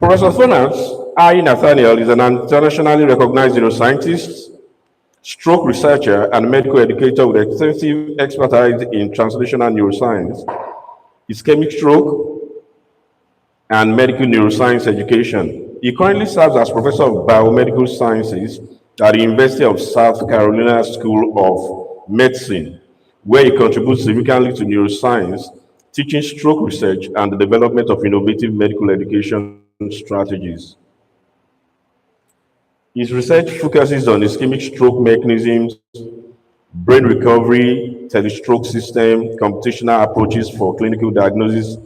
Professor Thomas I. Nathaniel is an internationally recognized neuroscientist, stroke researcher, and medical educator with extensive expertise in translational neuroscience, ischemic stroke, and medical neuroscience education. He currently serves as professor of biomedical sciences at the University of South Carolina School of Medicine, where he contributes significantly to neuroscience, teaching stroke research, and the development of innovative medical education strategies. His research focuses on ischemic stroke mechanisms, brain recovery, telestroke system, computational approaches for clinical diagnosis, and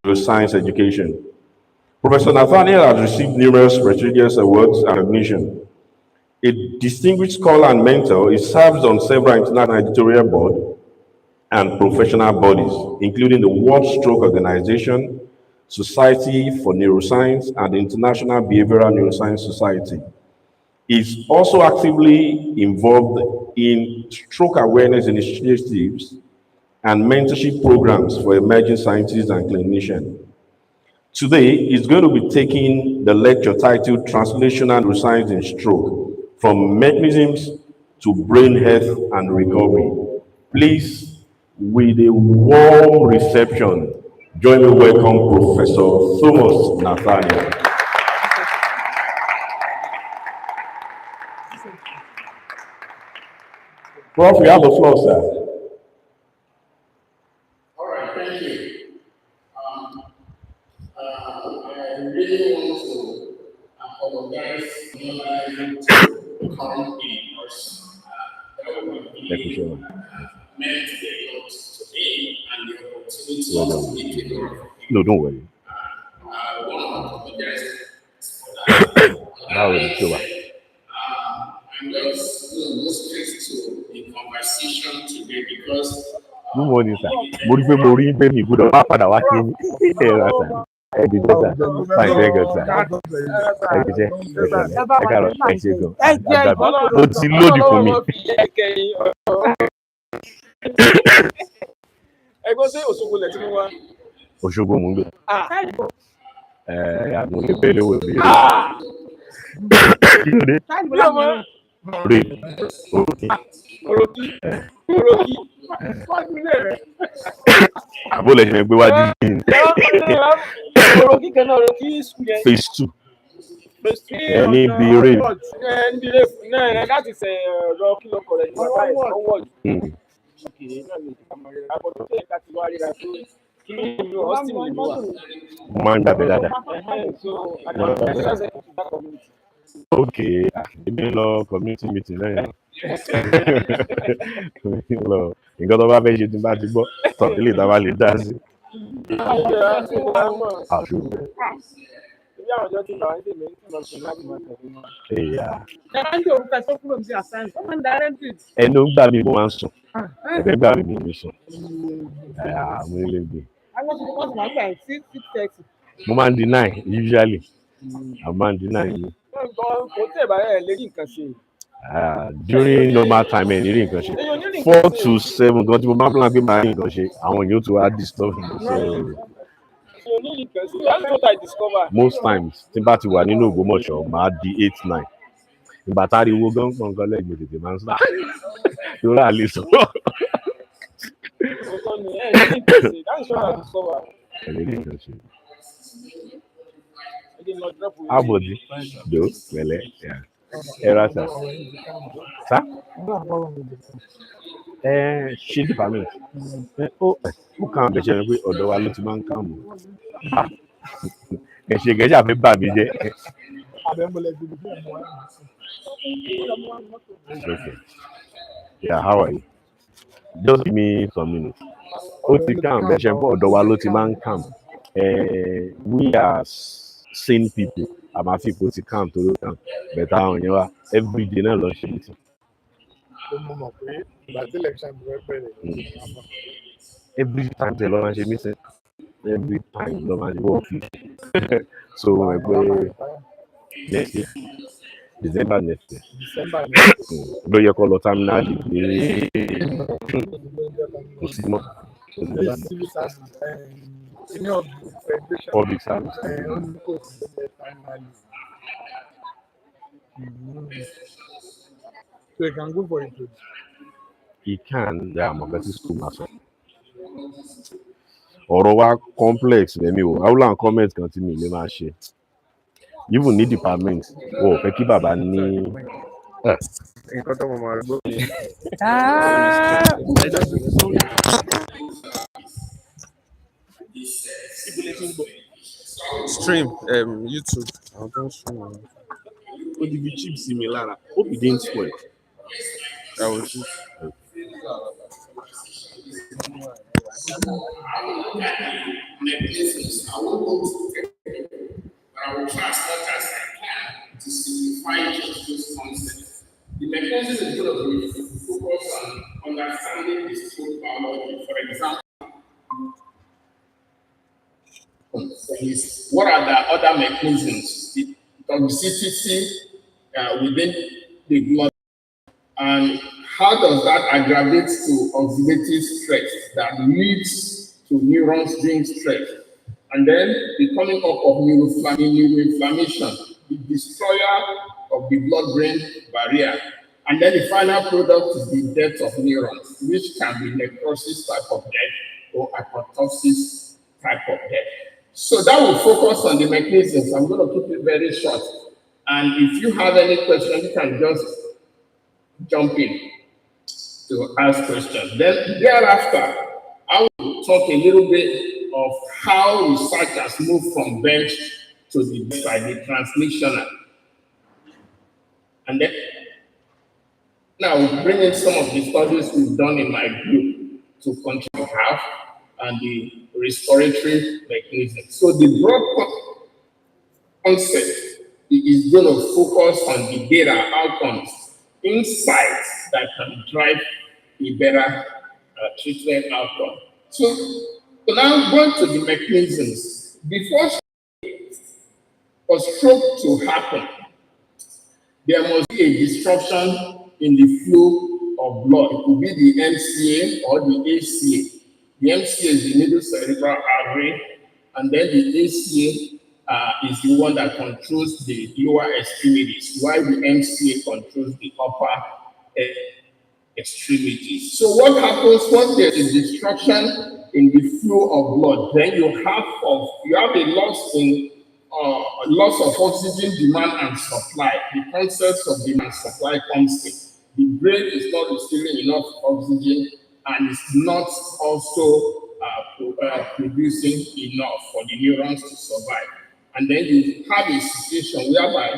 neuroscience education. Professor Nathaniel has received numerous prestigious awards and recognition. A distinguished scholar and mentor, he serves on several international editorial boards and professional bodies, including the World Stroke Organization, Society for Neuroscience, and the International Behavioral Neuroscience Society. He is also actively involved in stroke awareness initiatives and mentorship programs for emerging scientists and clinicians. Today, he's going to be taking the lecture titled Translational Neuroscience in Stroke, from Mechanisms to Brain Health and Recovery. Please, with a warm reception, join me welcome Professor Thomas Nathaniel. Prof, you have the floor, sir. I really want to apologize for not being able to come in person. That would have been meant a lot today, and the opportunity to meet a lot of people. No, don't worry. I want to apologize for that. I'm just going to go straight to the conversation today because. Good morning, sir. Fine, very good, sir. Thank you, sir. Don't see load for me. Òṣogbo mò ń gbé. Àwọn onípele wo bí? Kí ló dé? Oroki. Àbólẹ̀ ṣe gbé wájú yìí. Oroki kan náà, Oroki school yẹn. Phase 2. Ní bí rave. Ní rave náà láti ṣe ọ̀rọ̀ kí ló kọ̀ rẹ̀ nígbà báyìí ọwọ́ yìí. Àbọ̀dọ̀ tó yẹ ká ti wá ríra tó kí ní Austin lè wà. Mo máa ń gbàgbé dáadáa. Okay, èmi lọ community meeting lẹ́yìn. Nǹkan tó bá fẹ́ ṣe tí n bá ti gbọ́ tọ̀kílì tá a bá lè dá sí. Ẹnu ń gbà mí mo máa ń sùn, ẹ̀fẹ̀ gbà mí mo ń sùn. Àwọn ilé gbé. Mo máa ń deny usually. I máa ń deny you. During normal time ẹ̀ ní rí nǹkan ṣe 4 to 7 gan tí mo máa ń plan pé máa rí nǹkan ṣe àwọn èèyàn tó wá disturb me so most times tí n bá ti wà nínú Ògbómọ̀ṣọ́ máa di 8-9 ìgbà tá a rí owó gan gbọ̀ngàn lẹ́gbẹ̀ẹ́ tètè máa ń sá yóò rà lè sọ. Abodi, do, wele, yeah. Era sa. Sa? Ṣé department? Ó kàn bẹ̀ ṣe pé ọ̀dọ̀ wa ló ti máa ń kàn mọ́. Ẹ̀ṣẹ̀ gẹ̀ẹ́jà fẹ́ bà mí jẹ́. Okay. Yeah, how are you? Just give me some minutes. Ó ti kàn bẹ̀ ṣe pé ọ̀dọ̀ wa ló ti máa ń kàn. We are sane people. Àmà fipò ti kàn tó ló kàn. Bẹ̀tà àwọn yẹn wá everyday náà lọ ṣe meeting. Every time they lọ máa ṣe meeting. Every time lọ máa ṣe work. So ẹgbẹ́ next year. December next year. Ló yẹ kó lọ terminal ní kò sí mọ́. Public service. So you can go for it. He can, yeah, marketing school master. Ọ̀rọ̀ wa complex lẹ́mi o, àwọn làwọn comment kan tí mi lè máa ṣe. Even ní department, o ò fẹ́ kí bàbá ní. Nǹkan tó mọ̀ máa gbọ́. Stream YouTube. Àwọn tó ń stream àwọn. Ó di bí chip sí mi lára. Hope it didn't spoil. Àwọn tí. Mechanisms. I won't go to technical, but I will try as much as I can to simplify just those concepts. The mechanism is going to be focused on understanding the stroke biology. For example, what are the other mechanisms? The toxicity within the blood, and how does that aggravate to oxidative stress that leads to neurons being stressed? And then the coming up of neuroinflammation, the destroyer of the blood-brain barrier. And then the final product is the death of neurons, which can be necrosis type of death or apoptosis type of death. So that will focus on the mechanisms. I'm going to keep it very short. And if you have any question, you can just jump in to ask questions. Then thereafter, I will talk a little bit of how researchers move from bench to the bedside, the translational. And then now we'll bring in some of the studies we've done in my group to control health and the respiratory mechanism. So the broad concept is going to focus on the data outcomes, insights that can drive a better treatment outcome. So now going to the mechanisms. Before for stroke to happen, there must be a disruption in the flow of blood. It could be the MCA or the ACA. The MCA is the middle cerebral artery, and then the ACA is the one that controls the lower extremities, while the MCA controls the upper extremities. So what happens once there's a disruption in the flow of blood? Then you have a loss of oxygen demand and supply. The concept of demand and supply comes in. The brain is not receiving enough oxygen and is not also producing enough for the neurons to survive. And then you have a situation whereby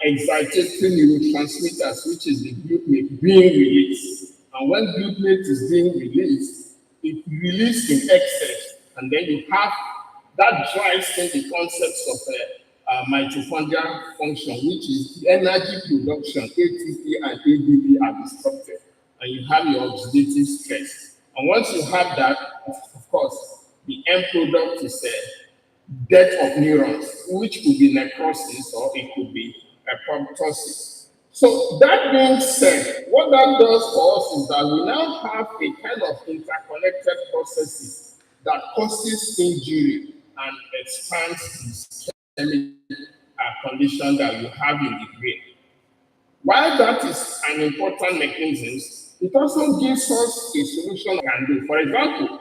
excitatory neurotransmitters, which is the glutamate, being released. And when glutamate is being released, it released in excess. And then you have that drives in the concepts of mitochondrial function, which is the energy production, ATP and ADP are disrupted. And you have your oxidative stress. And once you have that, of course, the end product is death of neurons, which could be necrosis or it could be apoptosis. So that being said, what that does for us is that we now have a kind of interconnected processes that causes injury and expands the systemic condition that you have in the brain. While that is an important mechanism, it also gives us a solution we can do. For example,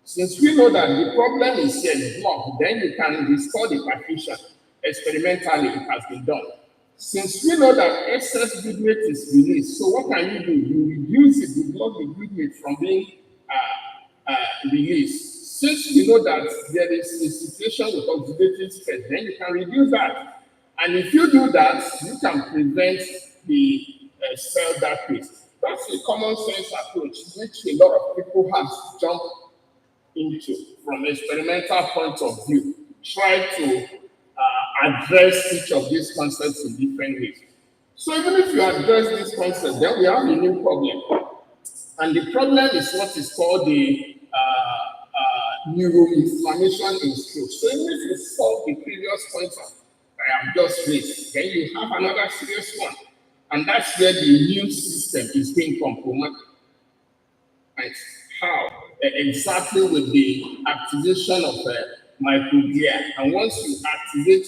since we know that the problem is here blocked, then you can restore the perfusion. Experimentally, it has been done. Since we know that excess glutamate is released, so what can you do? You reduce it, you block the glutamate from being released. Since we know that there is a situation with oxidative stress, then you can reduce that. And if you do that, you can prevent the cell death rate. That's a common sense approach, which a lot of people have jumped into from experimental point of view. Try to address each of these concepts in different ways. So even if you address this concept, then we have a new problem. And the problem is what is called the neuroinflammation in stroke. So even if you solve the previous points I have just raised, then you have another serious one. And that's where the immune system is being compromised. Right? How? Exactly with the activation of microglia. And once you activate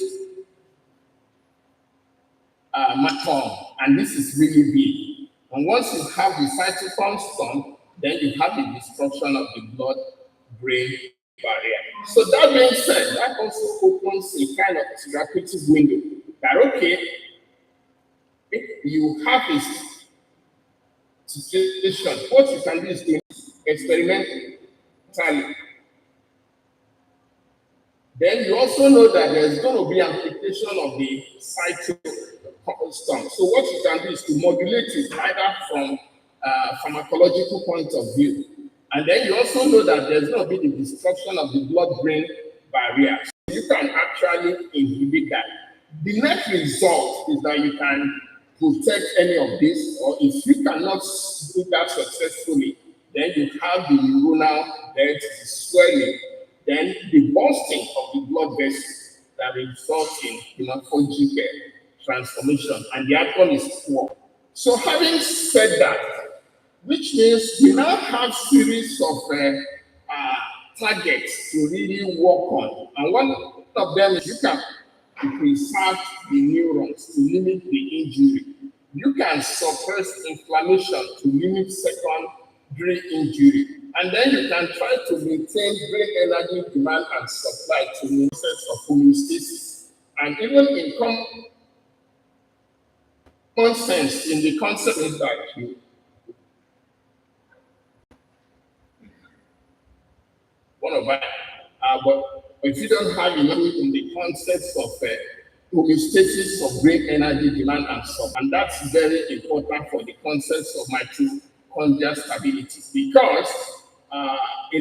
maton, and this is really big. And once you have the cytokine storm, then you have the destruction of the blood-brain barrier. So that being said, that also opens a kind of therapeutic window that, okay, if you have this situation, what you can do is to experiment. Then you also know that there's going to be amplification of the cytostorm. So what you can do is to modulate it either from pharmacological point of view. And then you also know that there's going to be the destruction of the blood-brain barrier. So you can actually inhibit that. The net result is that you can protect any of this, or if you cannot do that successfully, then you have the neuronal death, the swelling, then the bursting of the blood vessels that results in hemorrhagic transformation, and the outcome is poor. So having said that, which means we now have series of targets to really work on, and one of them is you can preserve the neurons to limit the injury. You can suppress inflammation to limit secondary injury. And then you can try to maintain brain energy demand and supply to the process of homeostasis. And even in common sense, in the concept is that you want to buy, but if you don't have enough in the concepts of homeostasis of brain energy demand and supply, and that's very important for the concepts of mitochondrial stability, because a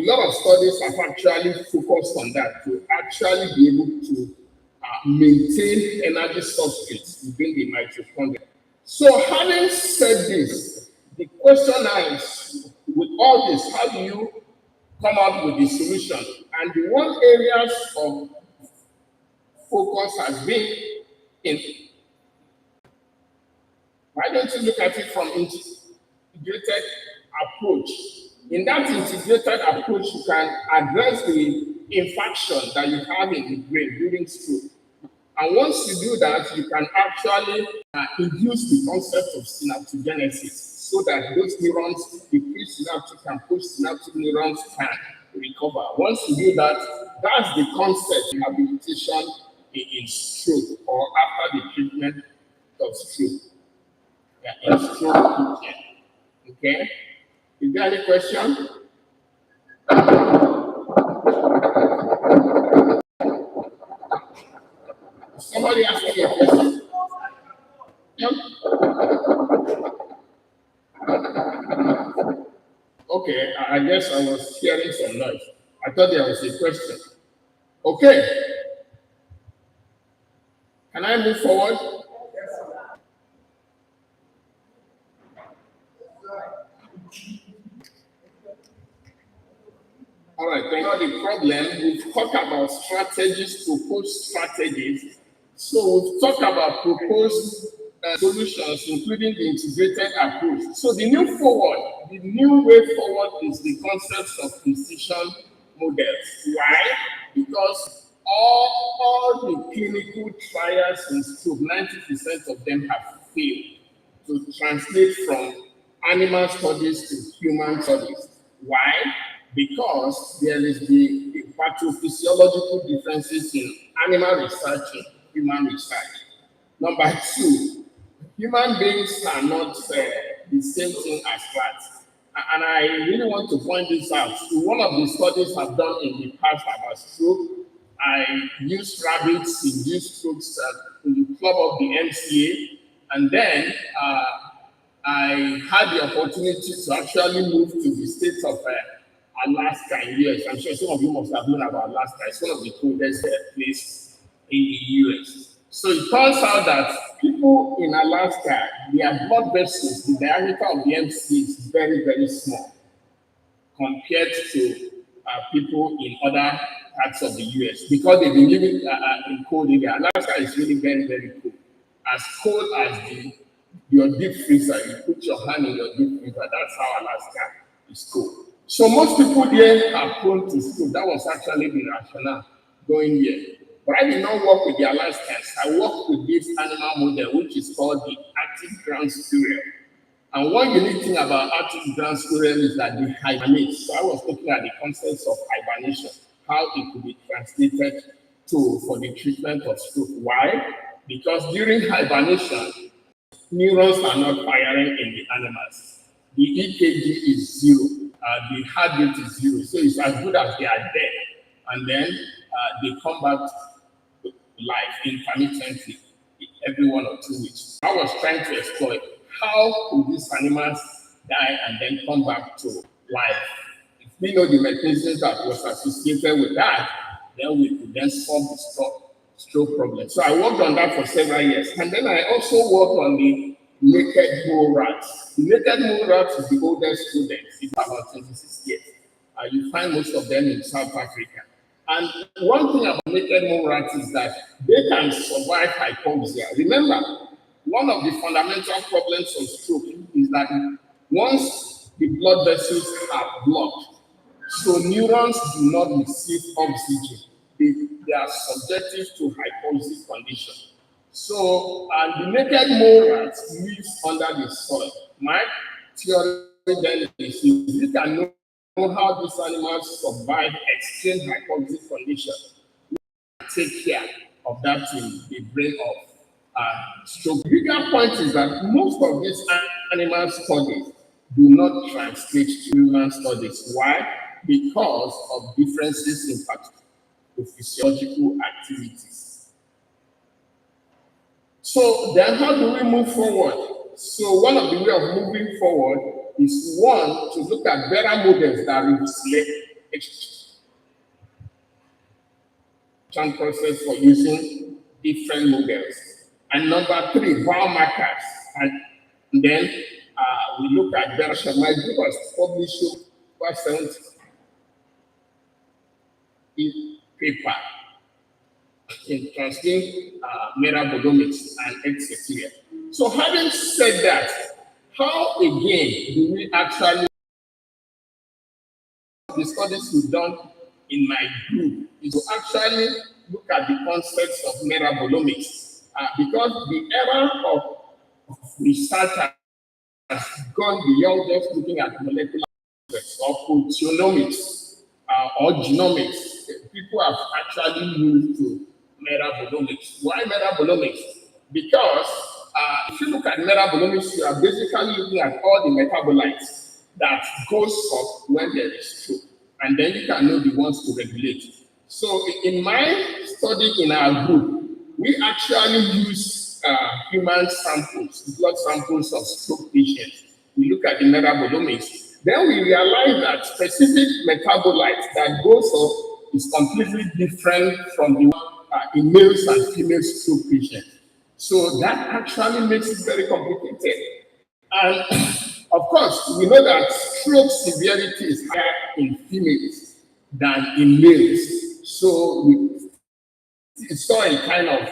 lot of studies have actually focused on that to actually be able to maintain energy substrates within the mitochondria. So having said this, the question now is, with all this, how do you come up with the solution? And the one areas of focus has been in, why don't you look at it from integrated approach? In that integrated approach, you can address the infarction that you have in the brain during stroke. And once you do that, you can actually induce the concept of synaptogenesis so that those neurons, the pre-synaptic and post-synaptic neurons, can recover. Once you do that, that's the concept of rehabilitation in stroke or after the treatment of stroke. In stroke treatment. Okay? Is there any question? Somebody asked me a question. Yeah. Okay, I guess I was hearing some noise. I thought there was a question. Okay. Can I move forward? All right, thank you. The problem, we've talked about strategies, proposed strategies. So we've talked about proposed solutions, including the integrated approach. So the new way forward is the concept of precision models. Why? Because all the clinical trials in stroke, 90% of them have failed to translate from animal studies to human studies. Why? Because there is the pathophysiological differences in animal research and human research. Number two, human beings are not the same thing as rats. And I really want to point this out. One of the studies I've done in the past about stroke, I used rabbits, induced strokes in the club of the MCA, and then I had the opportunity to actually move to the state of Alaska in the US. I'm sure some of you must have known about Alaska. It's one of the coldest places in the US. So it turns out that people in Alaska, their blood vessels, the diameter of the MC is very, very small compared to people in other parts of the US because they've been living in cold area. Alaska is really very, very cold. As cold as your deep freezer. You put your hand in your deep freezer. That's how Alaska is cold. So most people there are prone to stroke. That was actually the rationale going here. But I did not work with their lifestyles. I worked with this animal model, which is called the Arctic ground squirrel. And one unique thing about Arctic ground squirrel is that they hibernate. So I was looking at the concepts of hibernation, how it could be translated to for the treatment of stroke. Why? Because during hibernation, neurons are not firing in the animals. The EKG is zero. The heart rate is zero. So it's as good as they are dead. And then they come back to life intermittently every 1 or 2 weeks. I was trying to explore how could these animals die and then come back to life. If we know the mechanisms that was associated with that, then we could then solve the stroke problem. So I worked on that for several years. And then I also worked on the naked mole rats. The naked mole rat is the oldest student. It's about 26 years. You find most of them in South Africa. And one thing about naked mole rats is that they can survive hypoxia. Remember, one of the fundamental problems of stroke is that once the blood vessels are blocked, so neurons do not receive oxygen. They are subjected to hypoxic condition. So, and the naked mole rat lives under the soil. My theory then is if you can know how these animals survive extreme hypoxic condition, take care of that in the brain of stroke. The bigger point is that most of these animal studies do not translate to human studies. Why? Because of differences in pathophysiological activities. So then how do we move forward? So one of the way of moving forward is one, to look at better models that reflect process for using different models. And number three, biomarkers. And then we look at better. My group has published over 70 paper in transferring metabolomics and etc. So having said that, how again do we actually the studies we've done in my group is to actually look at the concepts of metabolomics because the era of research has gone beyond just looking at molecular aspects or proteomics or genomics. People have actually moved to metabolomics. Why metabolomics? Because if you look at metabolomics, you are basically looking at all the metabolites that goes up when there is stroke, and then you can know the ones to regulate. So in my study in our group, we actually use human samples, blood samples of stroke patients. We look at the metabolomics. Then we realize that specific metabolite that goes up is completely different from the one in males and female stroke patients. So that actually makes it very complicated. And of course, we know that stroke severity is higher in females than in males. So we saw a kind of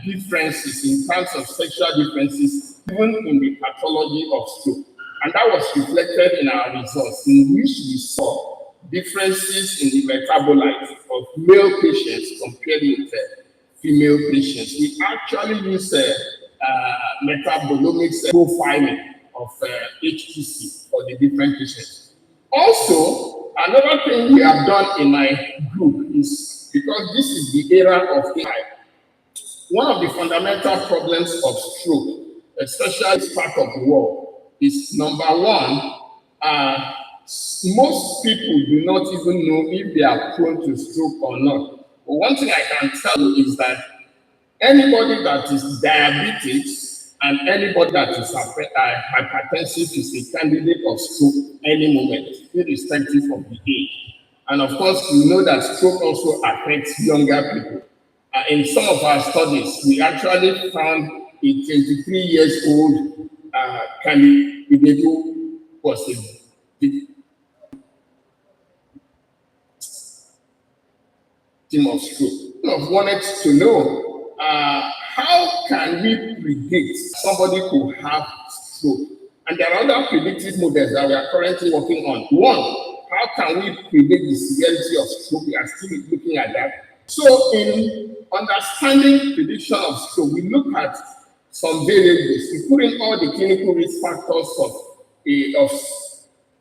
differences in terms of sexual differences, even in the pathology of stroke. And that was reflected in our results, in which we saw differences in the metabolites of male patients compared with female patients. We actually use metabolomics profiling of HPC for the different patients. Also, another thing we have done in my group is, because this is the era of AI, one of the fundamental problems of stroke, especially this part of the world, is number one, most people do not even know if they are prone to stroke or not. But one thing I can tell you is that anybody that is diabetic and anybody that is hypertensive is a candidate of stroke any moment, irrespective of the age. And of course, we know that stroke also affects younger people. In some of our studies, we actually found a 23 years old candidate who was a victim of stroke. I wanted to know how can we predict somebody could have stroke? And there are other predictive models that we are currently working on. One, how can we predict the severity of stroke? We are still looking at that. So in understanding prediction of stroke, we look at some variables. We put in all the clinical risk factors of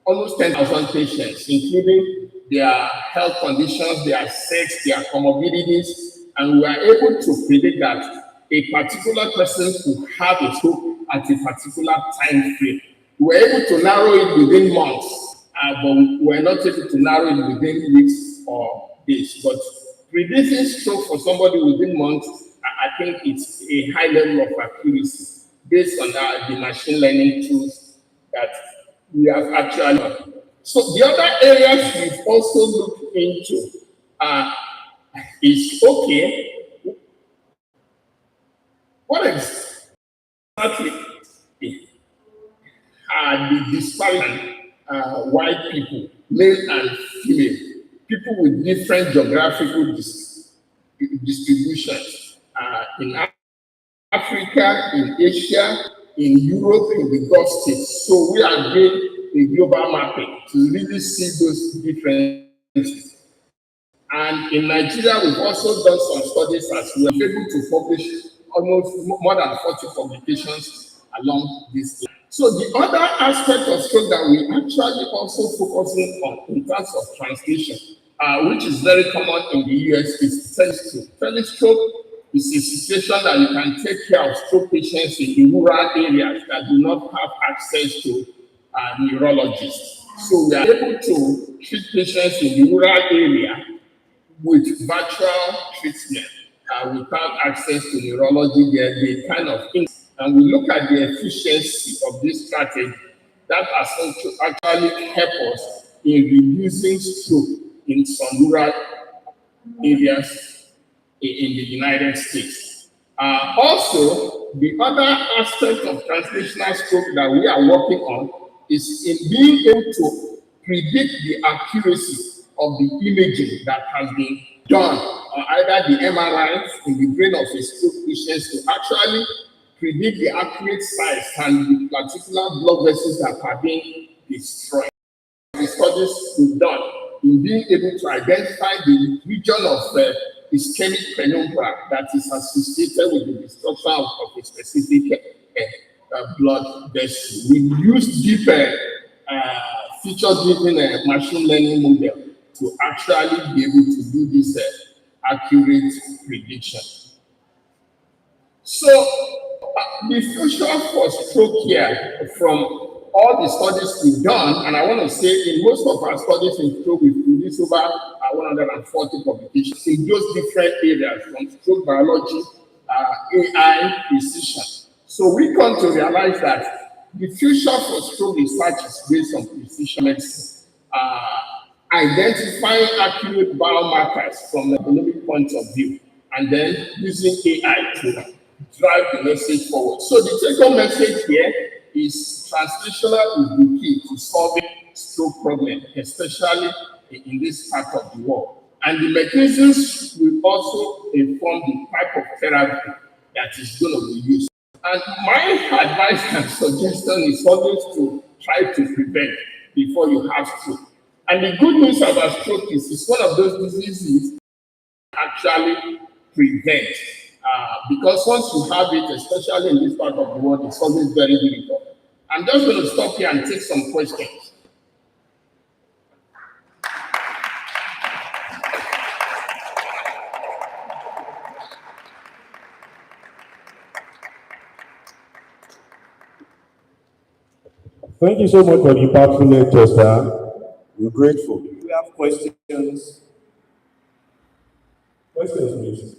almost 10,000 patients, including their health conditions, their sex, their comorbidities, and we are able to predict that a particular person could have a stroke at a particular time frame. We were able to narrow it within months, but we were not able to narrow it within weeks or days. But predicting stroke for somebody within months, I think it's a high level of accuracy based on the machine learning tools that we have actually done. So the other areas we've also looked into is okay, what exactly are the disparity white people, male and female, people with different geographical distributions in Africa, in Asia, in Europe, in the Gulf states. So we are doing a global mapping to really see those differences. And in Nigeria, we've also done some studies as well. We're able to publish almost more than 40 publications along this line. So the other aspect of stroke that we actually also focusing on in terms of translation, which is very common in the US, is telestroke. Telestroke is a situation that you can take care of stroke patients in the rural areas that do not have access to neurologists. So we are able to treat patients in the rural area with virtual treatment without access to neurology. They kind of think, and we look at the efficiency of this strategy that has actually helped us in reducing stroke in some rural areas in the United States. Also, the other aspect of translational stroke that we are working on is in being able to predict the accuracy of the imaging that has been done, or either the MRI in the brain of a stroke patient, to actually predict the accurate size and the particular blood vessels that are being destroyed. The studies we've done in being able to identify the region of ischemic penumbra that is associated with the destruction of a specific blood vessel. We use deep feature-driven machine learning model to actually be able to do this accurate prediction. So the future for stroke here, from all the studies we've done, and I want to say in most of our studies in stroke, we've produced over 140 publications in those different areas, from stroke biology, AI, precision. So we come to realize that the future for stroke research is based on precision medicine, identifying accurate biomarkers from an economic point of view, and then using AI to drive the message forward. So the take-home message here is translational is the key to solving stroke problem, especially in this part of the world. And the mechanisms will also inform the type of therapy that is going to be used. And my advice and suggestion is always to try to prevent before you have stroke. And the good news about stroke is it's one of those diseases actually prevent. Because once you have it, especially in this part of the world, it's always very difficult. I'm just going to stop here and take some questions. Thank you so much for the impactful lecture, sir. We're grateful. Do we have questions? Questions, please.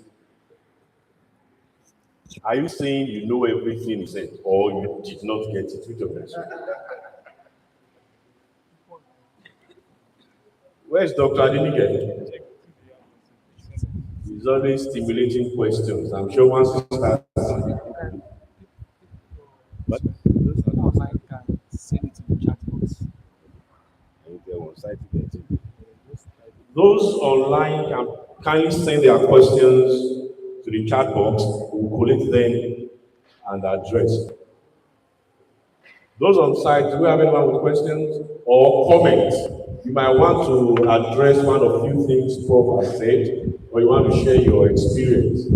Are you saying you know everything he said, or you did not get it? Which of them? Where's Dr. Adenike? He's always stimulating questions. I'm sure once he starts. But online can send it to the chat box. Those online can kindly send their questions to the chat box. We'll collect them and address. Those on site, do we have anyone with questions or comments? You might want to address one of few things Prof has said or you want to share your experience.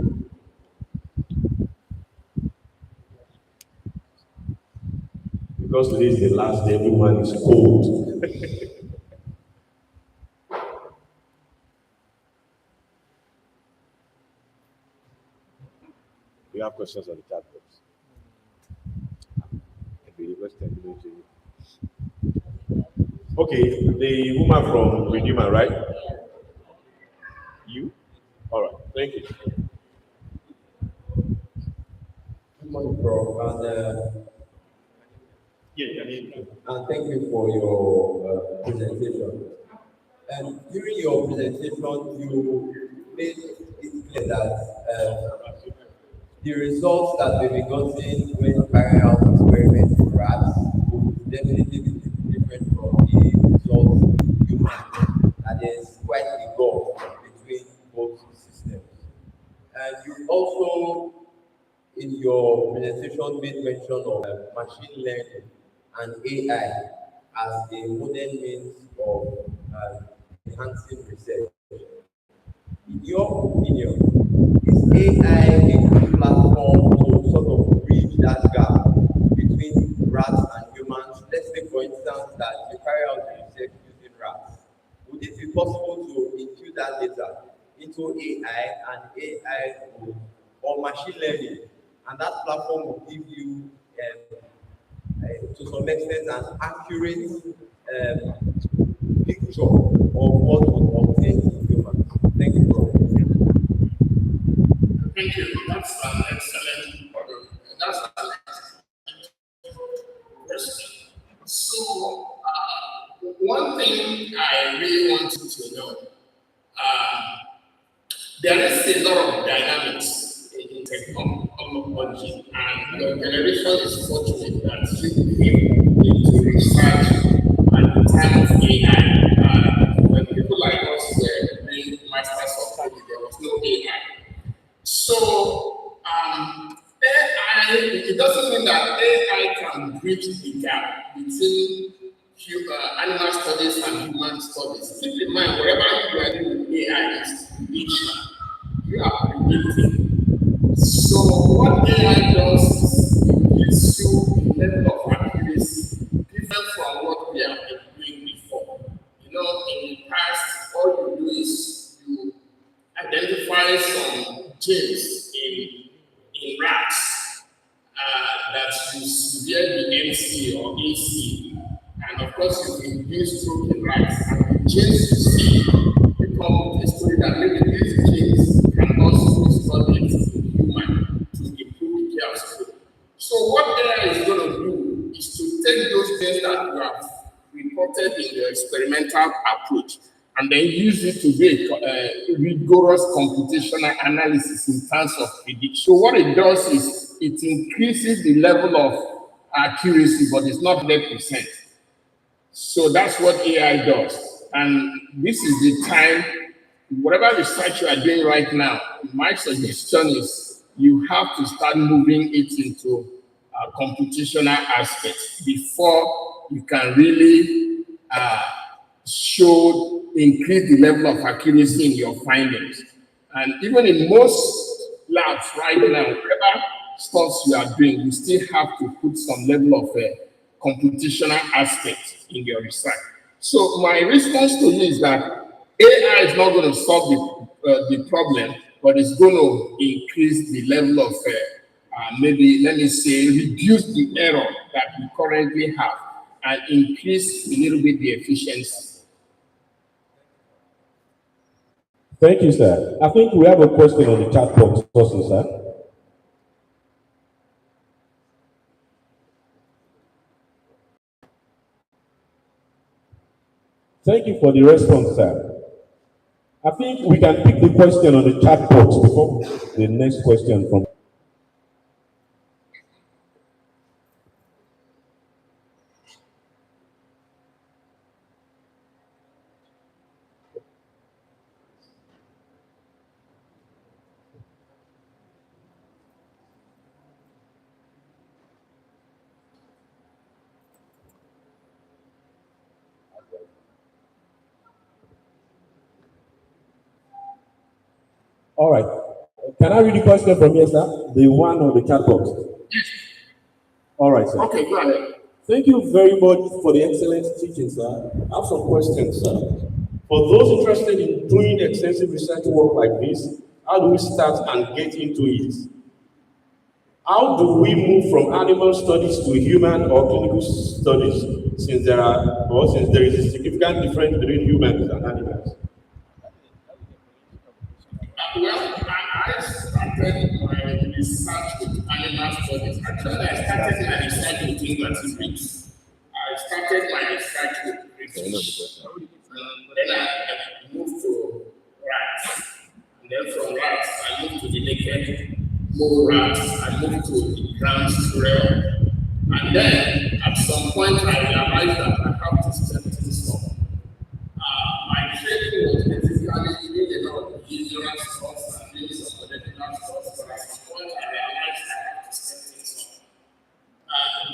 Because today is the last day, everyone is cold. You have questions on the chat box. Okay, the woman from Redeemer, right? You? All right, thank you. Good morning, Prof. Yeah, I mean, And thank you for your presentation. And during your presentation, you made it clear that the results that we've been gotten when carrying out experiments in rats would definitely be different from the results in humans. And there's quite a gulf between both systems. And you also in your presentation made mention of machine learning and AI as a modern means of enhancing research. In your opinion, is AI a good platform to sort of bridge that gap between rats and humans? Let's say, for instance, that you carry out research using rats. Would it be possible to impute that data into AI and AI would, or machine learning, and that platform will give you, to some extent, an accurate picture of what would contain in humans? Thank you, Prof. Thank you. That's an excellent that's an excellent question. So, one thing I really want you to know, uh, there is a lot of dynamics in technology, and your generation is fortunate that you came into research at the time of AI. When people like us were doing masters of study, there was no AI. So AI, it doesn't mean that AI can bridge the gap between animal studies and human studies. Keep in mind, wherever you are doing with AI is prediction. You are predicting. So what AI does is it gives you a level of accuracy different from what we have been doing before. You know, in the past, all you do is you identify some genes in rats that you severe the MC or AC, and of course you induce stroke in rats, and the genes you see, you come with a story that maybe these genes can also be studied in human to improve the care of stroke. So what AI is going to do is to take those genes that you have reported in your experimental approach and then use it to do a rigorous computational analysis in terms of prediction. So what it does is it increases the level of accuracy, but it's not 100%. So that's what AI does. And this is the time, whatever research you are doing right now, my suggestion is you have to start moving it into computational aspects before you can really increase the level of accuracy in your findings. And even in most labs right now, whatever stuff you are doing, you still have to put some level of computational aspect in your research. So my response to you is that AI is not going to solve the problem, but it's going to increase the level of maybe, let me say, reduce the error that we currently have and increase a little bit the efficiency. Thank you, sir. I think we have a question on the chat box also, sir. Thank you for the response, sir. I think we can pick the question on the chat box before the next question from. All right. Can I read the question from here, sir? The one on the chat box. All right, sir. Okay, go ahead. Thank you very much for the excellent teaching, sir. I have some questions, sir. For those interested in doing extensive research work like this, how do we start and get into it? How do we move from animal studies to human or clinical studies, since there is a significant difference between humans and animals? Well, I started my research with animal studies. Actually, I started my research with invertebrates. I started my research with fish. Then I moved to rats. And then from rats, I moved to the naked mole rats. I moved to the ground squirrel. And then at some point, I realized that I have to step things up. My training was basically doing a lot of behavioral stuff and doing some molecular stuff, but at some point I realized I have to step things up.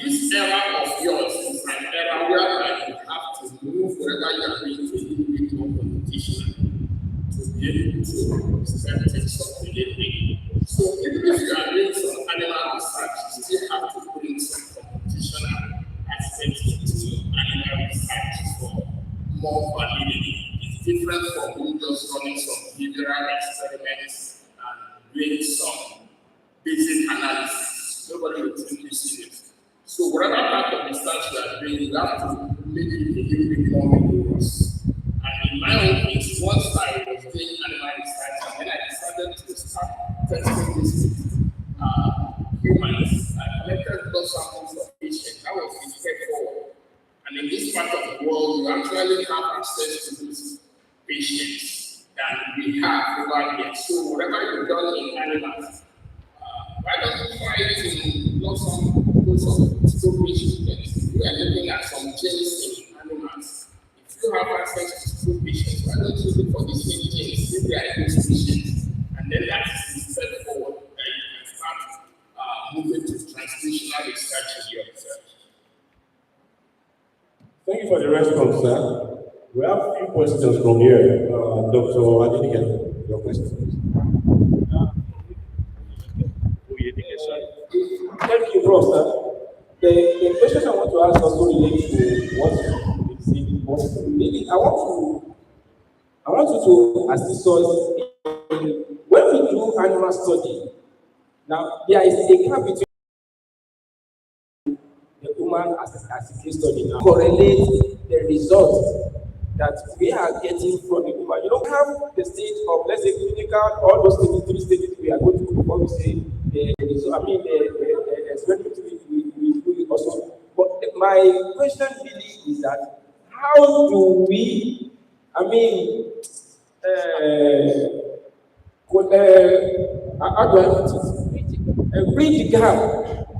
This era of yours is an era where you have to move wherever you are going to a little bit more competition to be able to step things up a little bit. So even if you are doing some animal research, you still have to bring some competition aspects into animal research for more validity. It's different from you just running some behavioral experiments and doing some basic analysis. Nobody will take you serious. So whatever type of research you are doing, you have to make it a little bit more rigorous. And in my own case, once I was doing animal research, and then I decided to start testing this with humans. I collected blood samples of patients. That was the step forward. And in this part of the world, you actually have access to these patients that we have over here. So whatever you've done in animals, why don't you try it in lots of stool patients? We are looking at some genes in animals. If you have access to stool patients, why don't you look for the same genes if they are in those patients? And then that is the step forward that you can start moving to translational research in your research. Thank you for the response, sir. We have a few questions from here. Dr. Adenigan, your question, please. Thank you, Prof. Sir. The question I want to ask also relates to what you said. Maybe I want you to assist us in when we do animal study. Now there is a gap between the human as a case study now. Correlate the results that we are getting from the human. You don't have the stage of, let's say, clinical, all those stages, three stages we are going to go before we say the result. I mean, the experiment we do it also. But my question really is that how do we, I mean, how do I put it? Bridge the gap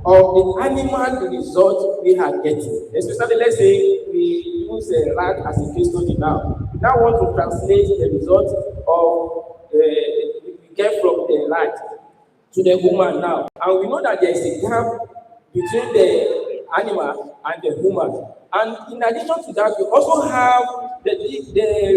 of the animal result we are getting. Especially, let's say we use a rat as a case study now. We now want to translate the result of we get from the rat to the human now. And we know that there is a gap between the animal and the human. And in addition to that, we also have the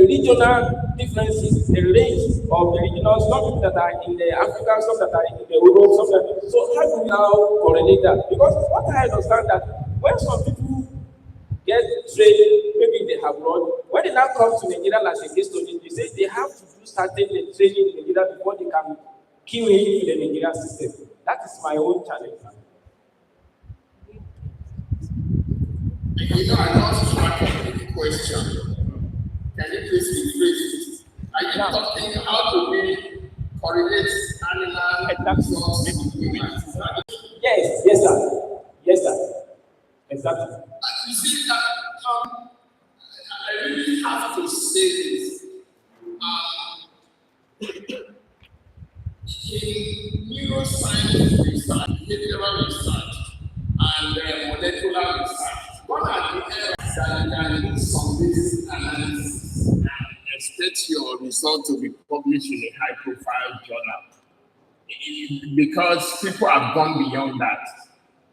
regional differences, the range of the regional, some people that are in the Africa, some that are in the Europe, some that. So how do we now correlate that? Because what I understand that when some people get trained, maybe they have run, when they now come to Nigeria as a case study, they say they have to do certain training in Nigeria before they can kill into the Nigerian system. That is my own challenge. You know, I lost track of the question. Can you please rephrase it? Are you talking how to we correlate animal results with humans? Yes, yes, sir. Yes, sir. Exactly. You see, I really have to say this. In neuroscience research, behavioral research, and molecular research, one of the areas that you can do some basic analysis and expect your result to be published in a high-profile journal, because people have gone beyond that.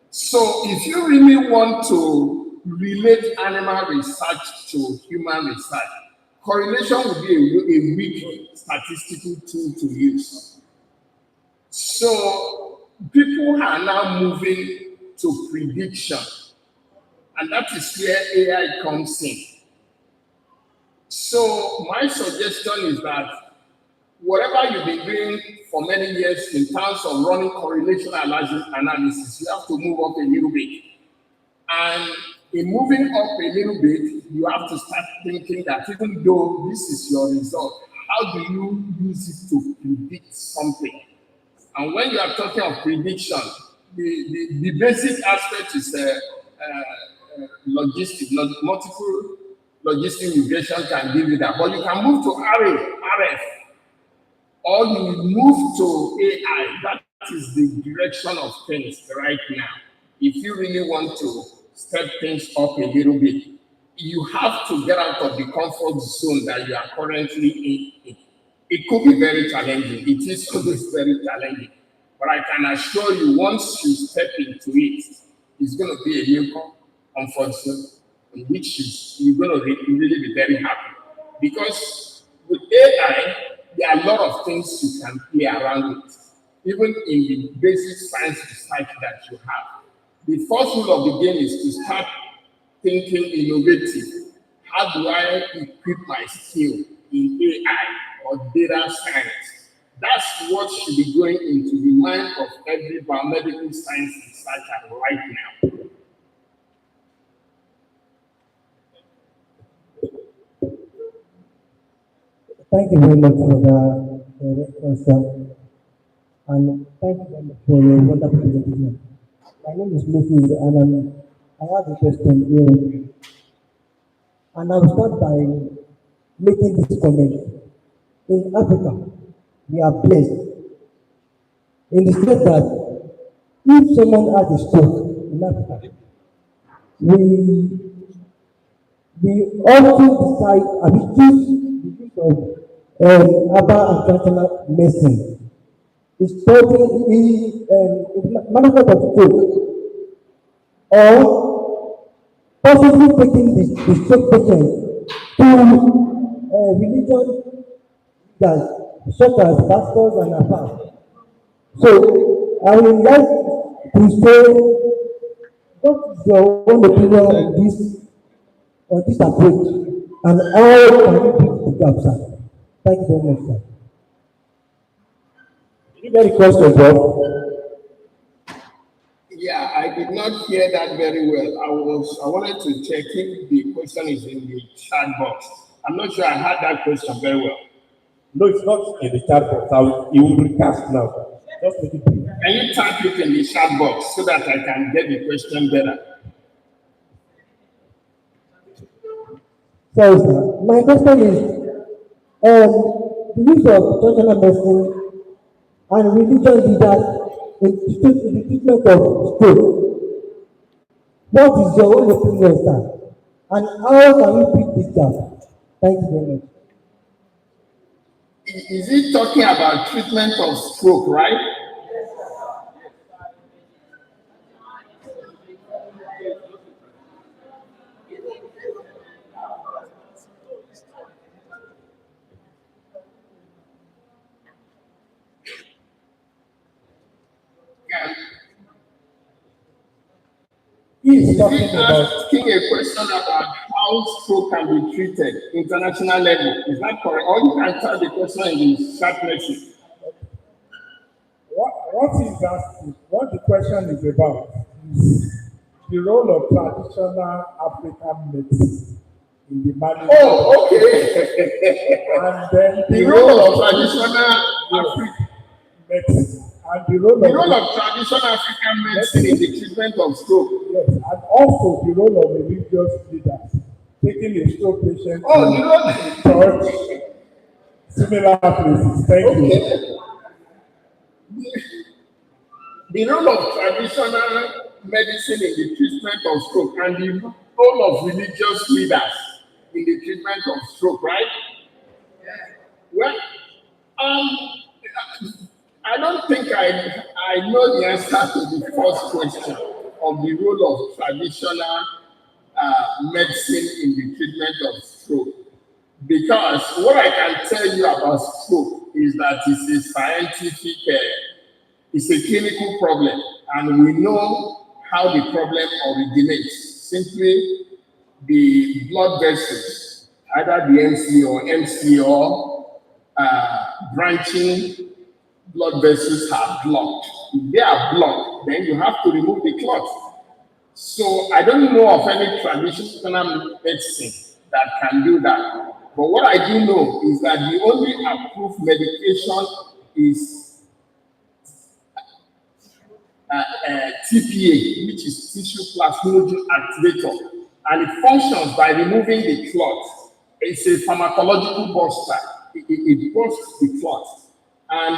So if you really want to relate animal research to human research, correlation would be a weak statistical tool to use. So people are now moving to prediction, and that is where AI comes in. So my suggestion is that whatever you've been doing for many years in terms of running correlation analysis, you have to move up a little bit. And in moving up a little bit, you have to start thinking that even though this is your result, how do you use it to predict something? And when you are talking of prediction, the basic aspect is logistic, multiple logistic regression can give you that. But you can move to RF, or you move to AI. That is the direction of things right now. If you really want to step things up a little bit, you have to get out of the comfort zone that you are currently in. It could be very challenging. It is always very challenging. But I can assure you, once you step into it, it's going to be a new comfort zone in which you're going to really be very happy. Because with AI, there are a lot of things you can play around with, even in the basic science research that you have. The first rule of the game is to start thinking innovative. How do I equip my skill in AI or data science? That's what should be going into the mind of every biomedical science researcher right now. Thank you very much for the answer, and thank you very much for your wonderful presentation. My name is Moses, and I have a question here, and I'll start by making this comment. In Africa, we are blessed in the sense that if someone has a stroke in Africa, we often decide and we choose the use of herbal and traditional medicine. It's totally management of stroke or possibly taking the stroke patient to religion that such as pastors and above. So I would like to say, what is your own opinion on this approach, and how can you bridge the gap, sir? Thank you very much, sir. Did you get the question, Bob? Yeah, I did not hear that very well. I wanted to check if the question is in the chat box. I'm not sure I heard that question very well. No, it's not in the chat box. It will recast now. Just make it brief. Can you type it in the chat box so that I can get the question better? Sorry, sir. My question is, the use of traditional medicine and religious leaders in the treatment of stroke. What is your own opinion, sir? And how can we bridge this gap? Thank you very much. Is it talking about treatment of stroke, right? Yeah. He's Is talking it about, asking a question about how stroke can be treated international level? Is that correct? Or you can type the question in the chat message. What the question is about is the role of traditional African medicine in the management. Oh, okay. And then The role of traditional African medicine and the role of traditional African medicine in the treatment of stroke. Yes, and also the role of religious leaders taking a stroke patient Oh, to church, similar places. Thank you. The role of traditional medicine in the treatment of stroke and the role of religious leaders in the treatment of stroke, right? Well, I don't think I know the answer to the first question of the role of traditional medicine in the treatment of stroke. Because what I can tell you about stroke is that it's a scientific, it's a clinical problem, and we know how the problem originates. Simply the blood vessels, either the MC or branching blood vessels are blocked. If they are blocked, then you have to remove the clot. So I don't know of any traditional medicine that can do that. But what I do know is that the only approved medication is TPA, which is tissue plasminogen activator, and it functions by removing the clot. It's a pharmacological buster. It bursts the clot. And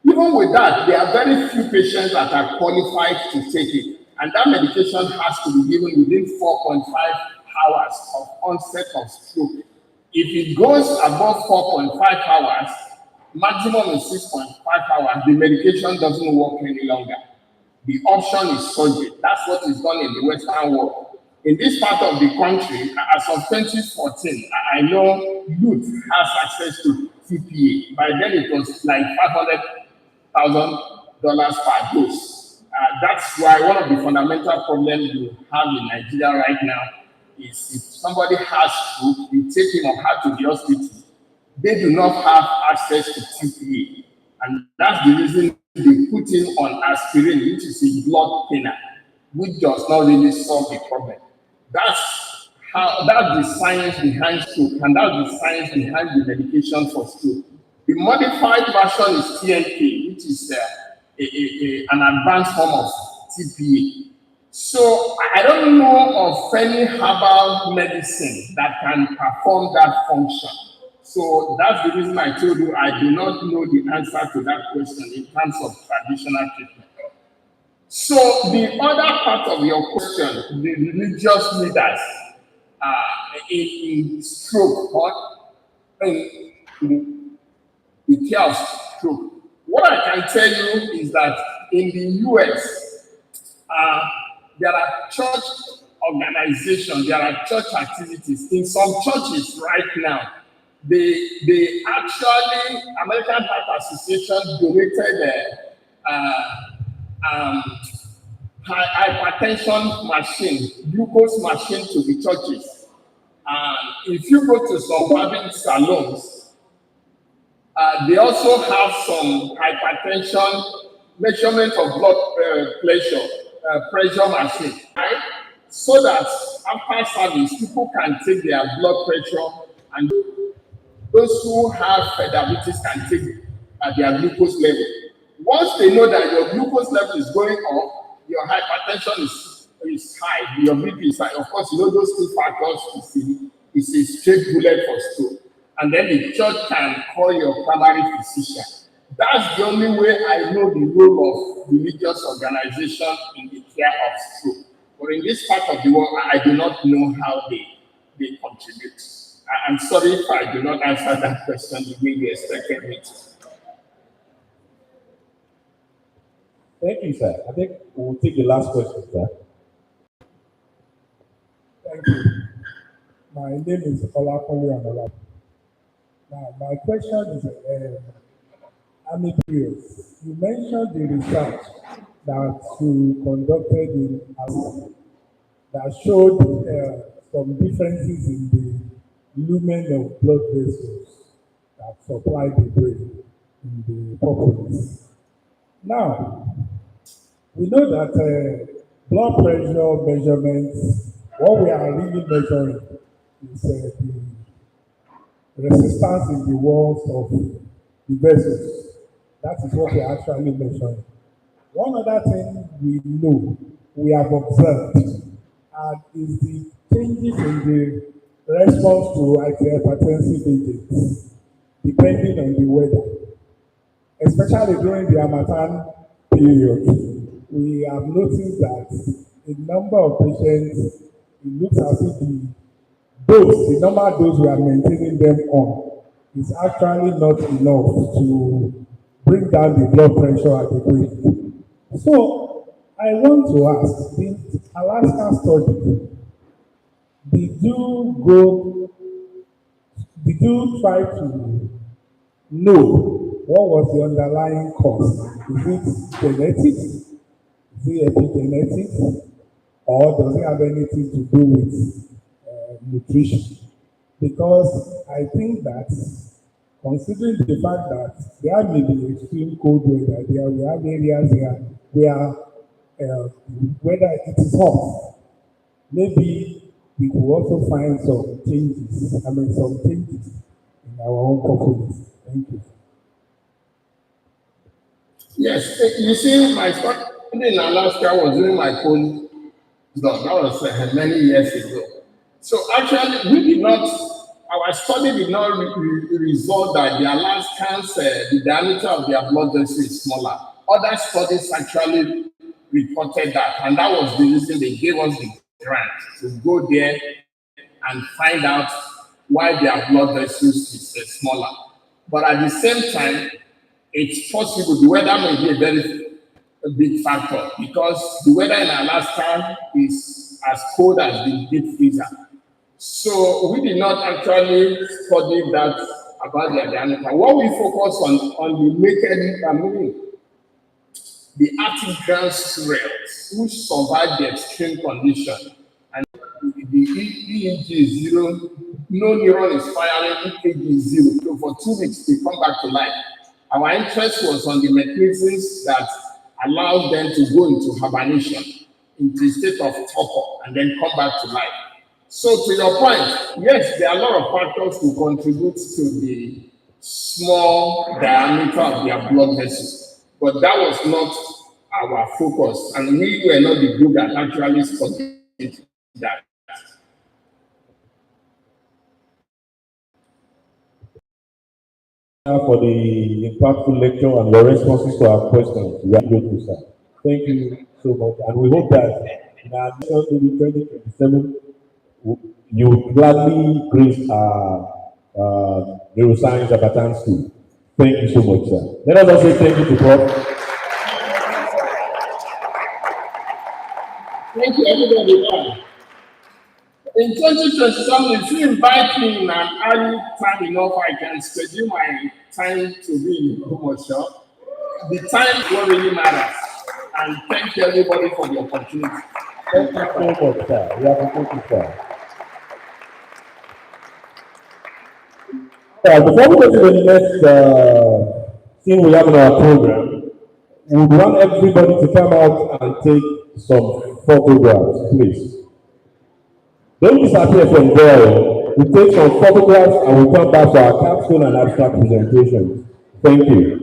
even with that, there are very few patients that are qualified to take it. And that medication has to be given within 4.5 hours of onset of stroke. If it goes above 4.5 hours, maximum is 6.5 hours, the medication doesn't work any longer. The option is surgery. That's what is done in the Western world. In this part of the country, as of 2014, I know youth has access to TPA. By then, it was like $500,000 per dose. That's why one of the fundamental problems you have in Nigeria right now is if somebody has stroke, you take him or her to the hospital, they do not have access to TPA. And that's the reason they put him on aspirin, which is a blood thinner, which does not really solve the problem. That's that's the science behind stroke, and that's the science behind the medication for stroke. The modified version is TNK, which is an advanced form of TPA. So I don't know of any herbal medicine that can perform that function. So that's the reason I told you I do not know the answer to that question in terms of traditional treatment. So the other part of your question, the religious leaders in stroke or in the care of stroke. What I can tell you is that in the US, there are church organizations, there are church activities. In some churches right now, they actually, American Heart Association donated hypertension machine, glucose machine to the churches. If you go to some barbing salons, they also have some hypertension measurement of blood pressure machine, right? So that after service, people can take their blood pressure, and those who have diabetes can take their glucose level. Once they know that your glucose level is going up, your hypertension is high, your BP is high. Of course, you know those two factors is a straight bullet for stroke. And then the church can call your primary physician. That's the only way I know the role of religious organization in the care of stroke. But in this part of the world, I do not know how they contribute. I'm sorry if I do not answer that question the way you expected me to. Thank you, sir. I think we'll take the last question, sir. Thank you. My name is Olakunle Anola. Now, my question is, I'm curious. You mentioned the research that you conducted in Africa that showed some differences in the lumen of blood vessels that supply the brain in the populace. Now, we know that blood pressure measurements, what we are really measuring is the resistance in the walls of the vessels. That is what we are actually measuring. One other thing we know, we have observed, is the changes in the response to antihypertensive agents, depending on the weather. Especially during the Harmattan period, we have noticed that a number of patients, it looks as if the normal dose we are maintaining them on, is actually not enough to bring down the blood pressure at the brain. So, I want to ask, the Alaska study, Did you try to know what was the underlying cause? Is it genetics? Is it epigenetics? Or does it have anything to do with nutrition? Because I think that considering the fact that there may be extreme cold weather, there we have areas here where whether it is hot, maybe we could also find some changes, some changes in our own populace. Thank you. Yes, you see, my study in Alaska was during my cold. That was many years ago. So actually, we did not, our study did not result that the Alaskans, the diameter of their blood vessel is smaller. Other studies actually reported that, and that was the reason they gave us the grant to go there and find out why their blood vessels is smaller. But at the same time, it's possible the weather may be a big factor because the weather in Alaska is as cold as the deep freezer. So we did not actually study that about their diameter. What we focus on the naked, the Arctic ground squirrels who survived the extreme condition. And the EEG is zero, no neuron is firing, EKG is zero. So for 2 weeks, they come back to life. Our interest was on the mechanisms that allowed them to go into hibernation, into a state of torpor, and then come back to life. So to your point, yes, there are a lot of factors to contribute to the small diameter of their blood vessels, but that was not our focus, and we were not the group that actually studied that. For the impactful lecture and your responses to our questions. We are grateful, sir. Thank you so much. And we hope that in our mission maybe 2027, you would gladly grace our Neuroscience Harmattan School. Thank you so much, sir. Let us also say thank you to Prof. Thank you, everybody. In 2027, if you invite me in an early time enough, I can schedule my time to be in Kumosho. The time is what really matters. And thank you, everybody, for the opportunity. Thank you so much, sir. We appreciate you, sir. Before we go to the next thing we have in our program, we would want everybody to come out and take some photographs, please. Don't disappear from there. We take some photographs and we come back for our capstone and abstract presentation. Thank you.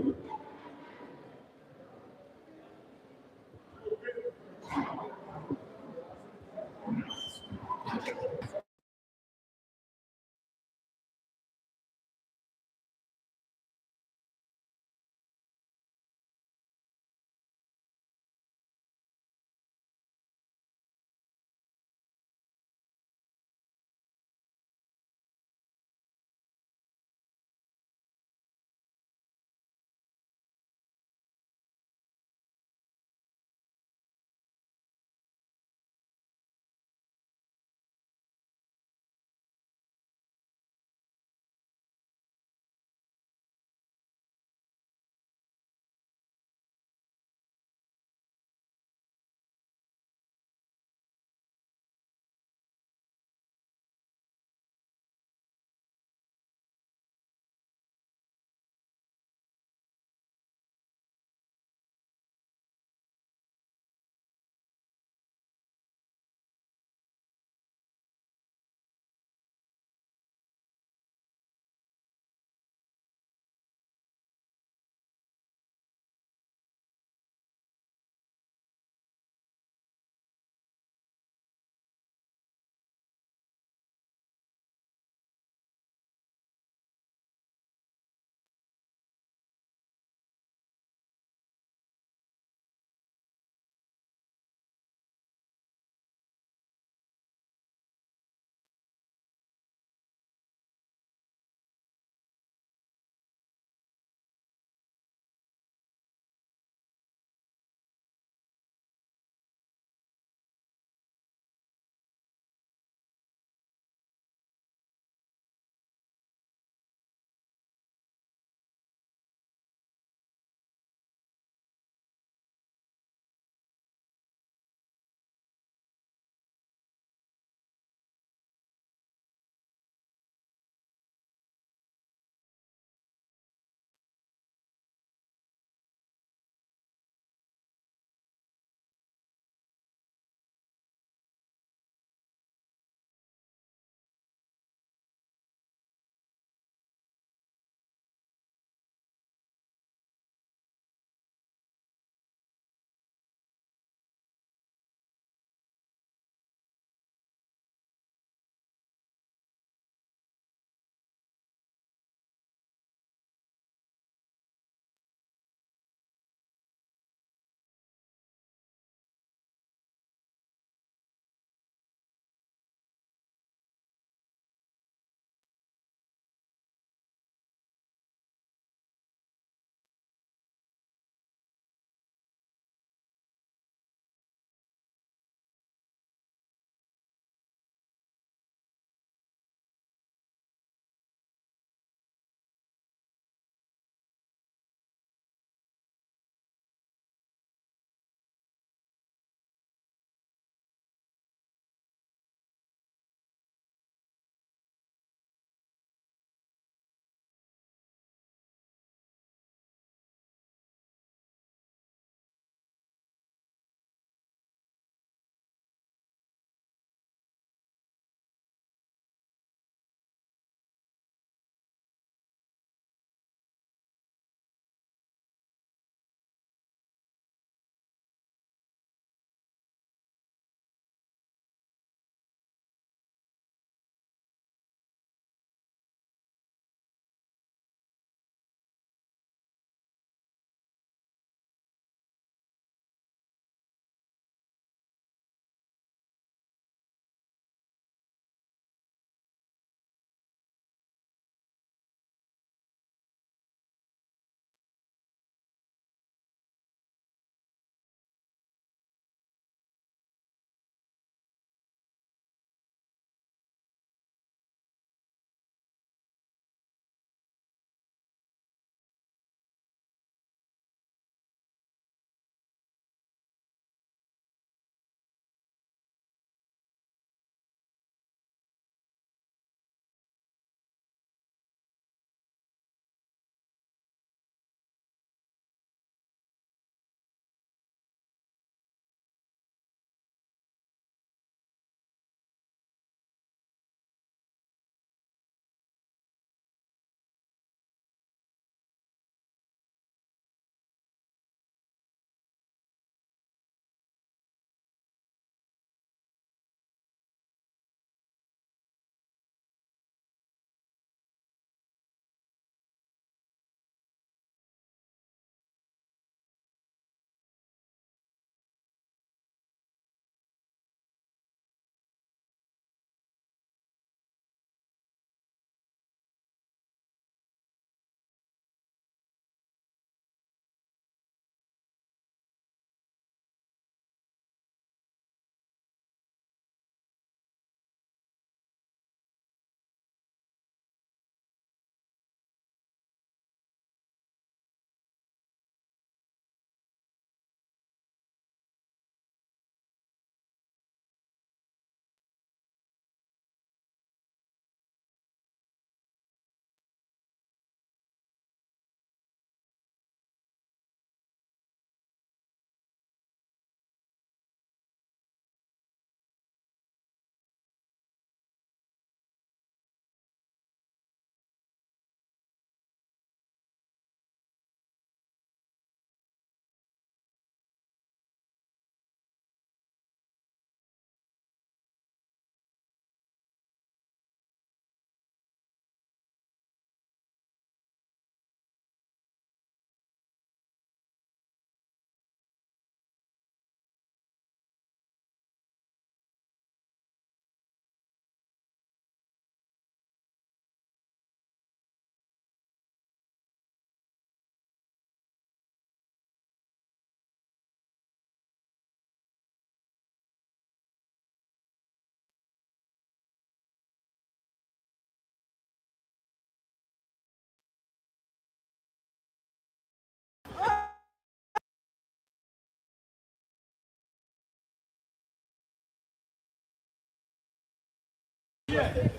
Yeah.